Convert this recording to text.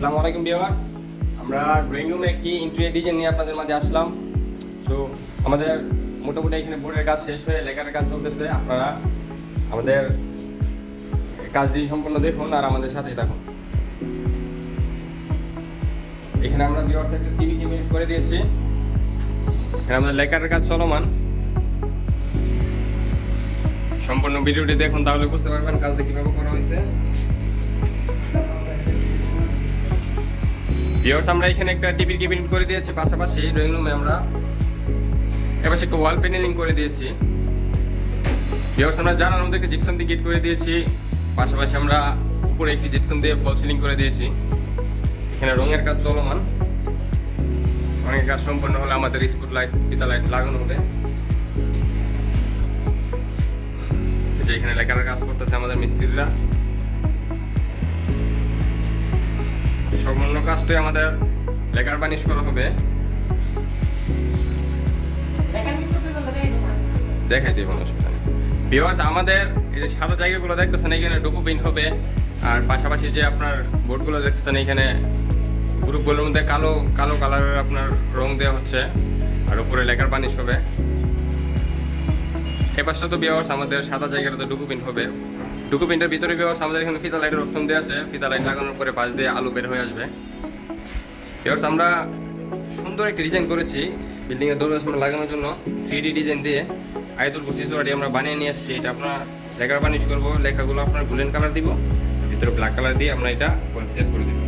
আসসালামু আলাইকুম ভিউয়ার্স, আমরা ড্রয়িং রুমে একটি ইন্টেরিয়র ডিজাইন নিয়ে আপনাদের মাঝে আসলাম। সো আমাদের মোটামুটি এখানে বোর্ডের কাজ শেষ হয়ে লেখার কাজ চলতেছে। আপনারা আমাদের কাজটি সম্পূর্ণ দেখুন আর আমাদের সাথেই থাকুন। এখানে আমরা ভিউয়ার্স একটা টিভি ক্যাবিনেট করে দিয়েছি। এখানে আমাদের লেখার কাজ চলমান। সম্পূর্ণ ভিডিওটি দেখুন, তাহলে বুঝতে পারবেন কাজটা কিভাবে করা হয়েছে। ভিউয়ার্স, আমরা এখানে একটা টিভির ক্যাবিনেট করে দিয়েছি, পাশাপাশি ড্রয়িং রুমে আমরা এবার একটা ওয়াল প্যানেলিং করে দিয়েছি। ভিউয়ার্স, আমরা জানালার মধ্যে একটা জিপসাম দিয়ে গেট করে দিয়েছি, পাশাপাশি আমরা উপরে একটি জিপসাম দিয়ে ফল সিলিং করে দিয়েছি। এখানে রঙের কাজ চলমান, রঙের কাজ সম্পূর্ণ হলে আমাদের স্পট লাইট, ফিতা লাইট লাগানো হবে। যে এখানে লেখার কাজ করতেছে আমাদের মিস্ত্রিরা। সম্পূর্ণ কাজটাই আমাদের লেখার বানিশ করা হবে। দেখাই দিব না অসুবিধা নেই। ভিউয়ার্স, আমাদের এই যে সাদা জায়গাগুলো দেখতেছেন এখানে ডুকু পেইন্ট হবে, আর পাশাপাশি যে আপনার বোর্ডগুলো দেখতেছেন এখানে গ্রুপগুলোর মধ্যে কালো কালো কালারের আপনার রং দেওয়া হচ্ছে, আর উপরে লেখার বানিশ হবে। এই পাশটা তো ভিউয়ার্স আমাদের সাদা জায়গাটাতে ডুকু পেইন্ট হবে। ডুকু পেইন্টের ভিতরে ভিউয়ার্স আমাদের এখানে ফিতা লাইটের অপশন দেওয়া আছে। ফিতা লাইট লাগানোর পরে পাশ দিয়ে আলো বের হয়ে আসবে। ভিউয়ার্স, আমরা সুন্দর একটি ডিজাইন করেছি বিল্ডিংয়ের দরজা সামনে লাগানোর জন্য। 3D ডিজাইন দিয়ে আয়তুল কুচি চড়াটি আমরা বানিয়ে নিয়ে আসছি। এটা আপনার লেখার বানিশ করবো, লেখাগুলো আপনার গোল্ডেন কালার দিব, ভিতরে ব্ল্যাক কালার দিয়ে আমরা এটা সেট করে দিব।